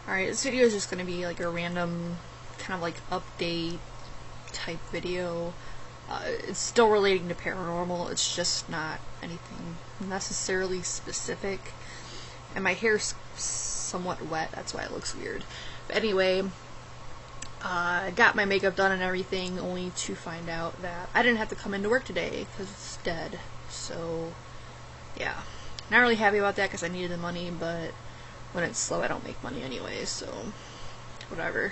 Alright, this video is just going to be like a random kind of like update type video. It's still relating to paranormal, it's just not anything necessarily specific. And my hair's somewhat wet, that's why it looks weird. But anyway, I got my makeup done and everything, only to find out that I didn't have to come into work today because it's dead. So, yeah. Not really happy about that because I needed the money, but when it's slow I don't make money anyway, so whatever.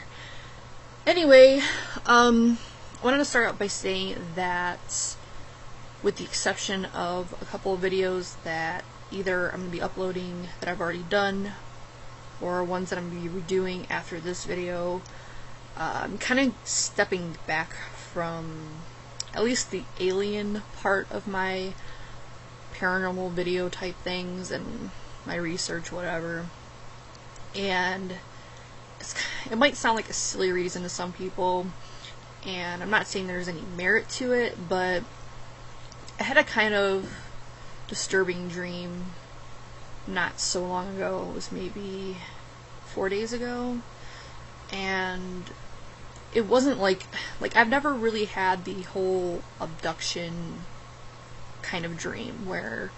Anyway, I wanted to start out by saying that with the exception of a couple of videos that either I'm going to be uploading that I've already done or ones that I'm going to be redoing after this video, I'm kind of stepping back from at least the alien part of my paranormal video type things and my research, whatever. And it might sound like a silly reason to some people, and I'm not saying there's any merit to it, but I had a kind of disturbing dream not so long ago. It was maybe 4 days ago, and it wasn't like I've never really had the whole abduction kind of dream where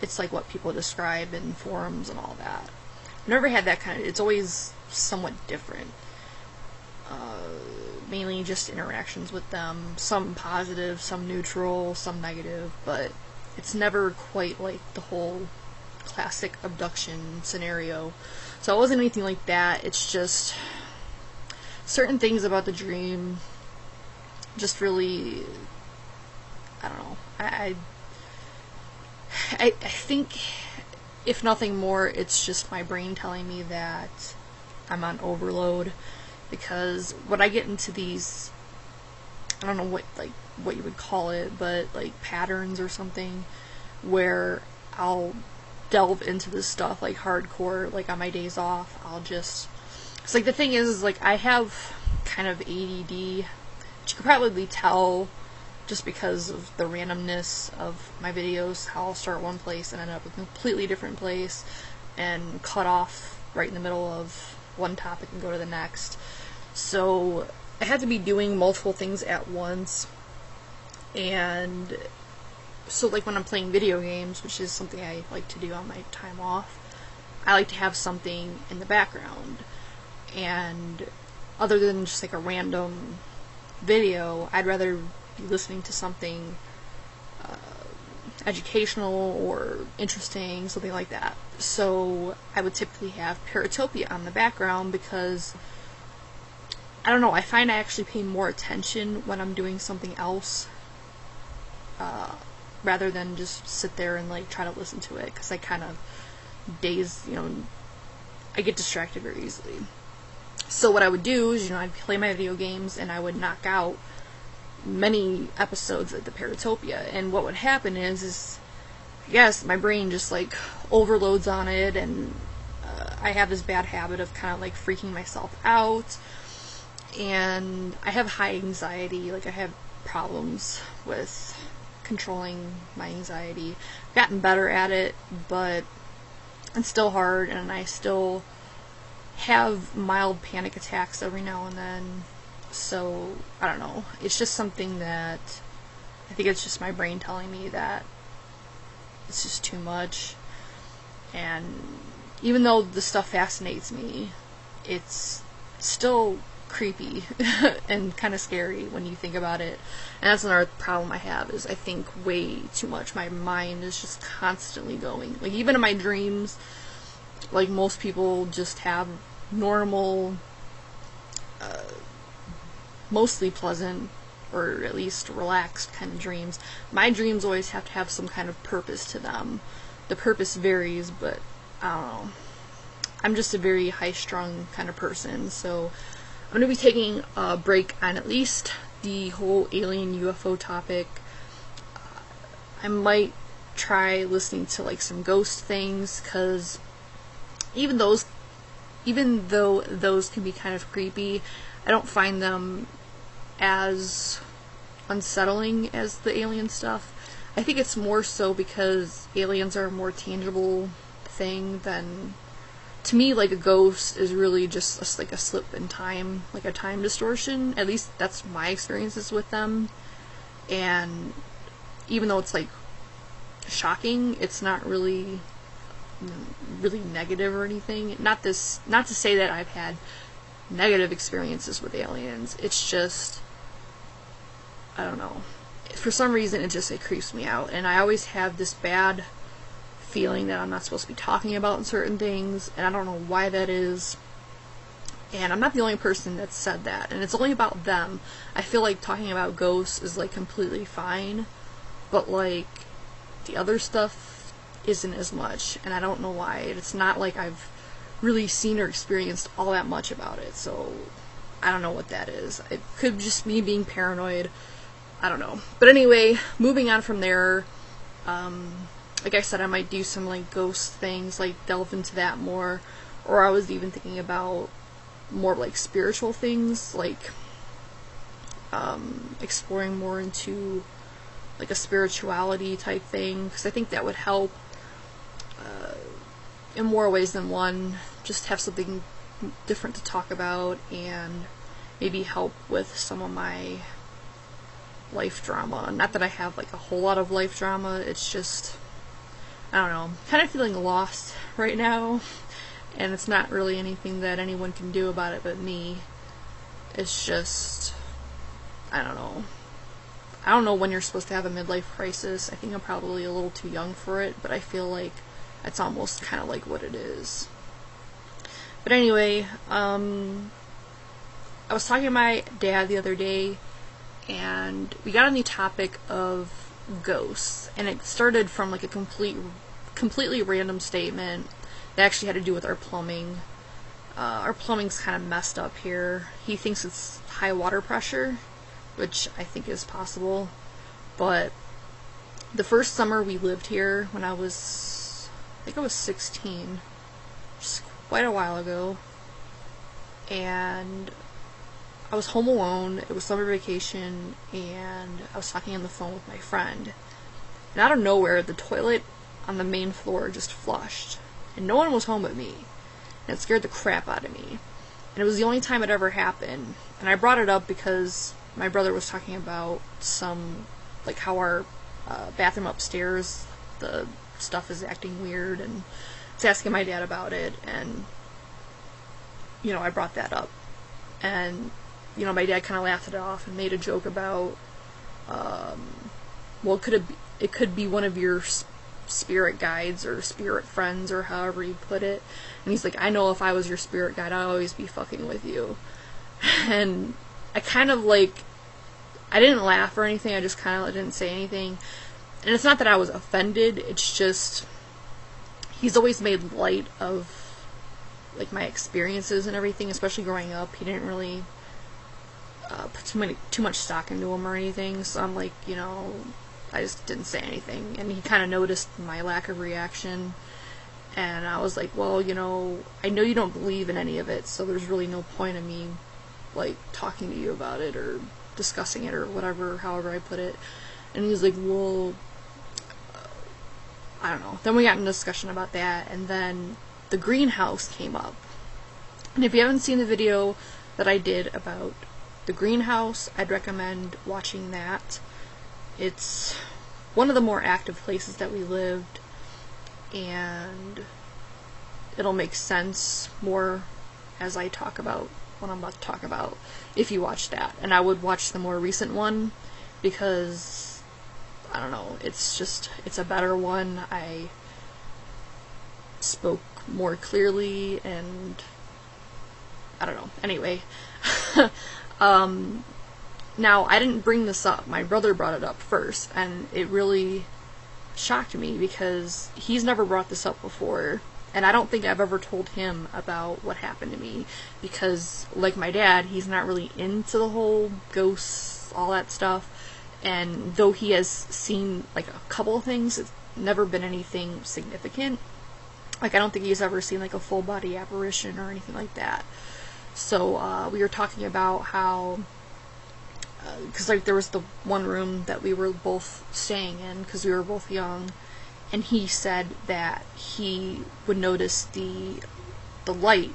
it's like what people describe in forums and all that. I've never had that kind of, it's always somewhat different. Mainly just interactions with them, some positive, some neutral, some negative, but it's never quite like the whole classic abduction scenario. So it wasn't anything like that, it's just certain things about the dream just really, I don't know, I think if nothing more it's just my brain telling me that I'm on overload, because when I get into these, I don't know what you would call it, but like patterns or something, where I'll delve into this stuff like hardcore, like on my days off, I'll just, it's like the thing is like I have kind of ADD, which you could probably tell just because of the randomness of my videos, how I'll start one place and end up in a completely different place and cut off right in the middle of one topic and go to the next. So I had to be doing multiple things at once, and so like when I'm playing video games, which is something I like to do on my time off, I like to have something in the background, and other than just like a random video, I'd rather be listening to something educational or interesting, something like that. So I would typically have Paratopia on the background because, I don't know, I find I actually pay more attention when I'm doing something else rather than just sit there and like try to listen to it, because I kind of I get distracted very easily. So what I would do is, I'd play my video games and I would knock out many episodes of the Paratopia, and what would happen is I guess my brain just like overloads on it, and I have this bad habit of kind of like freaking myself out, and I have high anxiety, like I have problems with controlling my anxiety. I've gotten better at it, but it's still hard, and I still have mild panic attacks every now and then. So, I don't know, it's just something that I think it's just my brain telling me that it's just too much. And even though the stuff fascinates me, it's still creepy and kind of scary when you think about it. And that's another problem I have, is I think way too much. My mind is just constantly going. Like, even in my dreams, like most people just have normal, mostly pleasant, or at least relaxed kind of dreams. My dreams always have to have some kind of purpose to them. The purpose varies, but I don't know. I'm just a very high-strung kind of person, so I'm going to be taking a break on at least the whole alien UFO topic. I might try listening to like some ghost things, because even though those can be kind of creepy, I don't find them as unsettling as the alien stuff. I think it's more so because aliens are a more tangible thing than to me, like, a ghost is really just like a slip in time, like a time distortion. At least that's my experiences with them. And even though it's like shocking, it's not really negative or anything. Not to say that I've had negative experiences with aliens. It's just, I don't know. For some reason, it creeps me out, and I always have this bad feeling that I'm not supposed to be talking about certain things, and I don't know why that is. And I'm not the only person that's said that, and it's only about them. I feel like talking about ghosts is like completely fine, but like the other stuff isn't as much, and I don't know why. It's not like I've really seen or experienced all that much about it, so I don't know what that is. It could just be being paranoid. I don't know. But anyway, moving on from there, like I said, I might do some like ghost things, like delve into that more, or I was even thinking about more like spiritual things, like exploring more into like a spirituality type thing, because I think that would help in more ways than one. Just have something different to talk about, and maybe help with some of my life drama. Not that I have like a whole lot of life drama, it's just, I don't know, I'm kind of feeling lost right now, and it's not really anything that anyone can do about it but me. It's just, I don't know. I don't know when you're supposed to have a midlife crisis. I think I'm probably a little too young for it, but I feel like it's almost kind of like what it is. But anyway, I was talking to my dad the other day, and we got on the topic of ghosts, and it started from like a completely random statement that actually had to do with our plumbing. Our plumbing's kind of messed up here. He thinks it's high water pressure, which I think is possible, but the first summer we lived here, when I was 16, just quite a while ago, and I was home alone. It was summer vacation, and I was talking on the phone with my friend, and out of nowhere, the toilet on the main floor just flushed, and no one was home but me, and it scared the crap out of me, and it was the only time it ever happened. And I brought it up because my brother was talking about like how our bathroom upstairs, the stuff is acting weird, and was asking my dad about it, and I brought that up, and my dad kind of laughed it off and made a joke about, well, it could be one of your spirit guides or spirit friends, or however you put it. And he's like, I know if I was your spirit guide, I'd always be fucking with you. And I kind of like, I didn't laugh or anything, I just kind of didn't say anything. And it's not that I was offended, it's just, he's always made light of like my experiences and everything, especially growing up. He didn't really put too much stock into them or anything, so I'm like, I just didn't say anything, and he kind of noticed my lack of reaction, and I was like, well, I know you don't believe in any of it, so there's really no point in me like talking to you about it or discussing it or whatever, however I put it. And he was like, well, I don't know. Then we got in a discussion about that, and then the greenhouse came up. And if you haven't seen the video that I did about the greenhouse, I'd recommend watching that. It's one of the more active places that we lived, and it'll make sense more as I talk about what I'm about to talk about if you watch that. And I would watch the more recent one, because I don't know, it's a better one. I spoke more clearly, and I don't know. Anyway, now I didn't bring this up. My brother brought it up first, and it really shocked me because he's never brought this up before, and I don't think I've ever told him about what happened to me, because like my dad, he's not really into the whole ghosts, all that stuff. And though he has seen like a couple of things, it's never been anything significant. Like, I don't think he's ever seen like a full body apparition or anything like that. So we were talking about how, because like there was the one room that we were both staying in because we were both young, and he said that he would notice the the light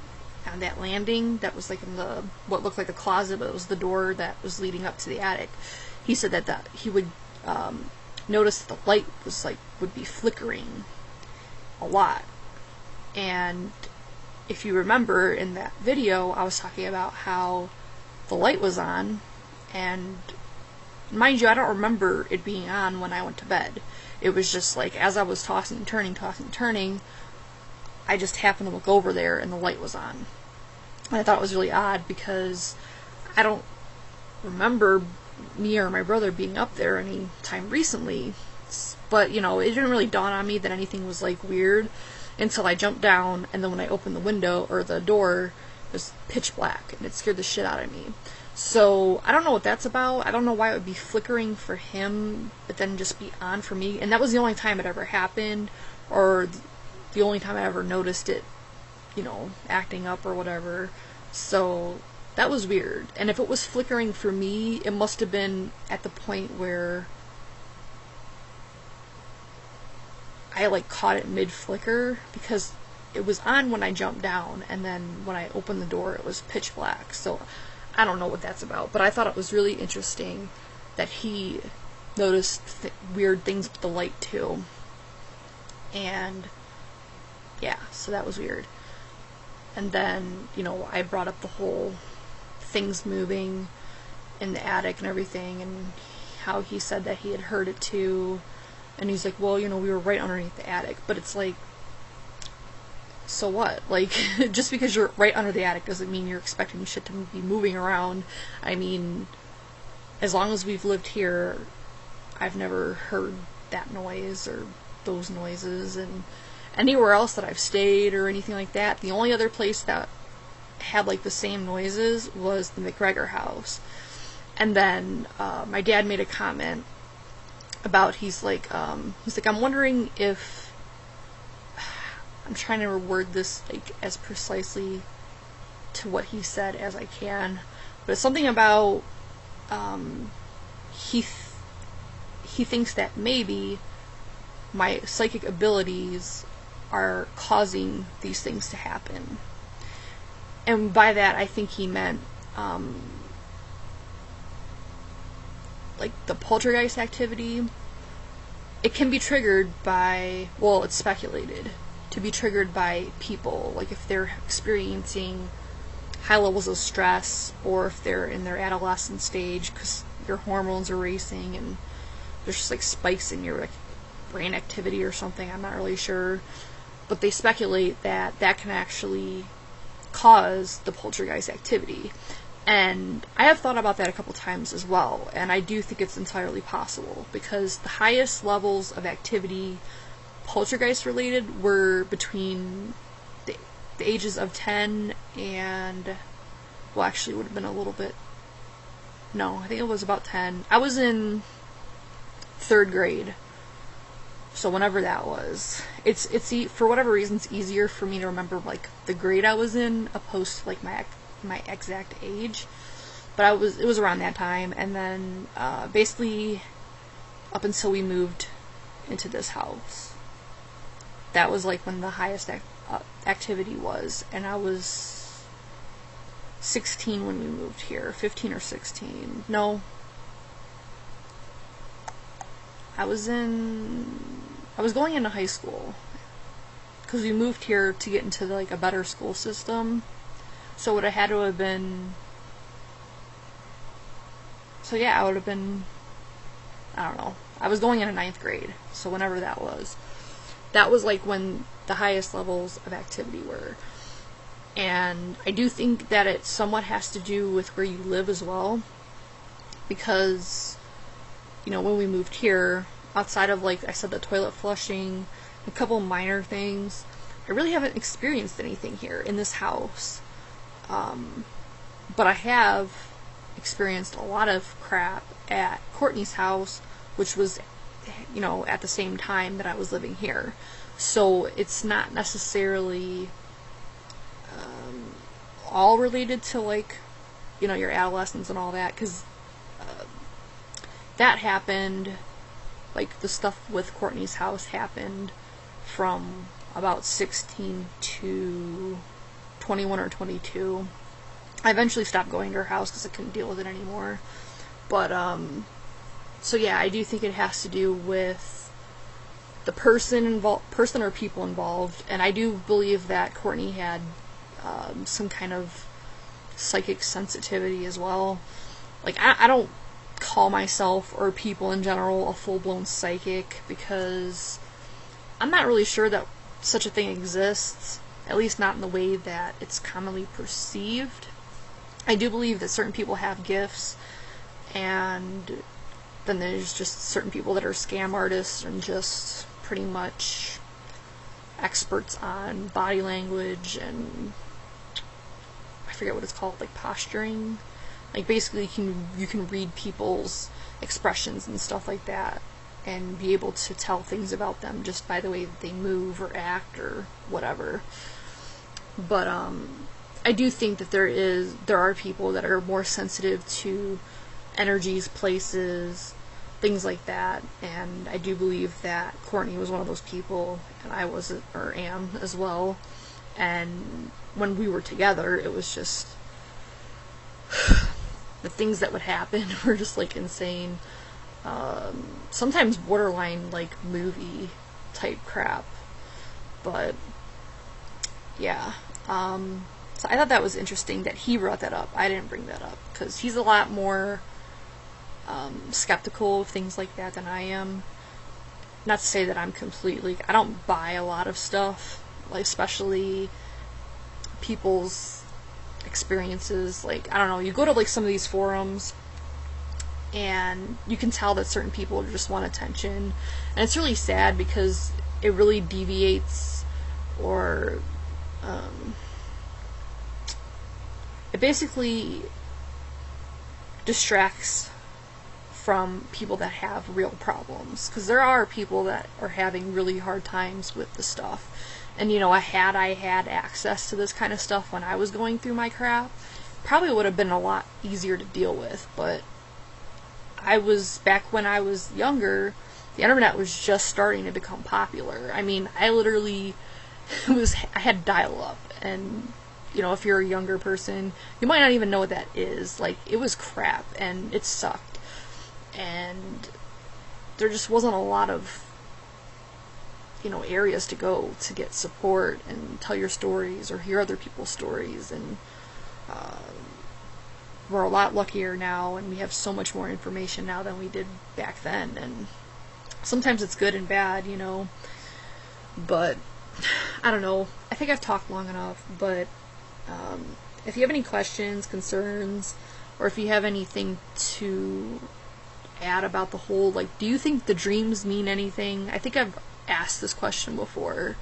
on that landing that was like in the what looked like the closet, but it was the door that was leading up to the attic. He said that he would notice that the light was like would be flickering a lot. And if you remember in that video, I was talking about how the light was on, and mind you, I don't remember it being on when I went to bed. It was just like as I was tossing and turning, I just happened to look over there and the light was on. And I thought it was really odd because I don't remember me or my brother being up there any time recently. But, you know, it didn't really dawn on me that anything was like weird until I jumped down, and then when I opened the window or the door, it was pitch black and it scared the shit out of me. So I don't know what that's about. I don't know why it would be flickering for him but then just be on for me. And that was the only time it ever happened, or the only time I ever noticed it, you know, acting up or whatever. So that was weird. And if it was flickering for me, it must have been at the point where I like caught it mid-flicker, because it was on when I jumped down, and then when I opened the door it was pitch black. So I don't know what that's about, but I thought it was really interesting that he noticed weird things with the light too. And yeah, so that was weird. And then, you know, I brought up the whole things moving in the attic and everything, and how he said that he had heard it too. And he's like, well, you know, we were right underneath the attic. But it's like, so what? Like, just because you're right under the attic doesn't mean you're expecting shit to be moving around. I mean, as long as we've lived here, I've never heard that noise or those noises. And anywhere else that I've stayed or anything like that, the only other place that had like the same noises was the McGregor house. And then my dad made a comment about, he's like, I'm wondering if, I'm trying to reword this like as precisely to what he said as I can, but it's something about he thinks that maybe my psychic abilities are causing these things to happen. And by that I think he meant like the poltergeist activity. It can be triggered by, well, it's speculated to be triggered by people, like if they're experiencing high levels of stress, or if they're in their adolescent stage because your hormones are racing and there's just like spikes in your like, brain activity or something. I'm not really sure, but they speculate that that can actually cause the poltergeist activity. And I have thought about that a couple times as well, and I do think it's entirely possible, because the highest levels of activity poltergeist related were between the ages of 10 and, well, actually it would have been a little bit, no, I think it was about 10. I was in 3rd grade, so whenever that was. It's for whatever reason it's easier for me to remember like the grade I was in opposed to like my exact age, but it was around that time. And then basically up until we moved into this house, that was like when the highest activity was, and I was 16 when we moved here, 15 or 16. No, I was going into high school, because we moved here to get into like a better school system. So it would have had to have been, so yeah, I would have been, I don't know, I was going into 9th grade, so whenever that was like when the highest levels of activity were. And I do think that it somewhat has to do with where you live as well, because, you know, when we moved here, outside of, like I said, the toilet flushing, a couple minor things, I really haven't experienced anything here in this house. But I have experienced a lot of crap at Courtney's house, which was, you know, at the same time that I was living here. So it's not necessarily all related to, like, you know, your adolescence and all that, because that happened, like, the stuff with Courtney's house happened from about 16 to 21 or 22. I eventually stopped going to her house because I couldn't deal with it anymore. But, so yeah, I do think it has to do with the person or people involved, and I do believe that Courtney had some kind of psychic sensitivity as well. Like, I don't call myself, or people in general, a full-blown psychic, because I'm not really sure that such a thing exists, at least not in the way that it's commonly perceived. I do believe that certain people have gifts, and then there's just certain people that are scam artists and just pretty much experts on body language and I forget what it's called, like posturing. Like basically you can read people's expressions and stuff like that and be able to tell things about them just by the way that they move or act or whatever. But I do think that there are people that are more sensitive to energies, places, things like that, and I do believe that Courtney was one of those people, and I was, or am, as well. And when we were together, it was just the things that would happen were just like insane. Sometimes borderline like movie type crap, but yeah. So I thought that was interesting that he brought that up. I didn't bring that up because he's a lot more skeptical of things like that than I am. Not to say that I'm completely, I don't buy a lot of stuff, like especially people's experiences. Like, I don't know, you go to like some of these forums and you can tell that certain people just want attention, and it's really sad because it really deviates or it basically distracts from people that have real problems, because there are people that are having really hard times with the stuff. And you know, I had access to this kind of stuff when I was going through my crap, probably would have been a lot easier to deal with. But back when I was younger, the internet was just starting to become popular. I mean, I literally I had dial-up, and you know, if you're a younger person, you might not even know what that is. Like, it was crap, and it sucked. And there just wasn't a lot of, you know, areas to go to get support and tell your stories or hear other people's stories. And we're a lot luckier now, and we have so much more information now than we did back then. And sometimes it's good and bad, you know. But I don't know. I think I've talked long enough. But if you have any questions, concerns, or if you have anything to add about the whole, like, do you think the dreams mean anything? I think I've asked this question before,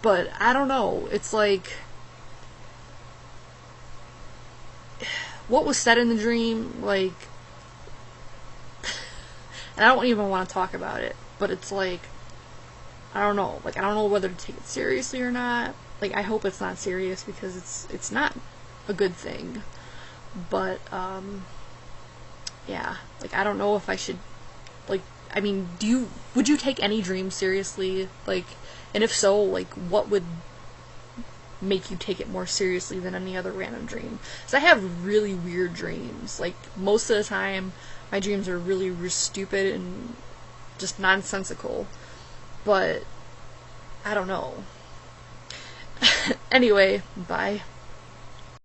but I don't know. It's like, what was said in the dream, like, and I don't even want to talk about it, but it's like, I don't know. Like, I don't know whether to take it seriously or not. Like, I hope it's not serious, because it's not a good thing. But yeah, like, I don't know if I should, like, I mean, would you take any dream seriously? Like, and if so, like, what would make you take it more seriously than any other random dream? Because I have really weird dreams. Like, most of the time, my dreams are really stupid and just nonsensical. But I don't know. Anyway, bye.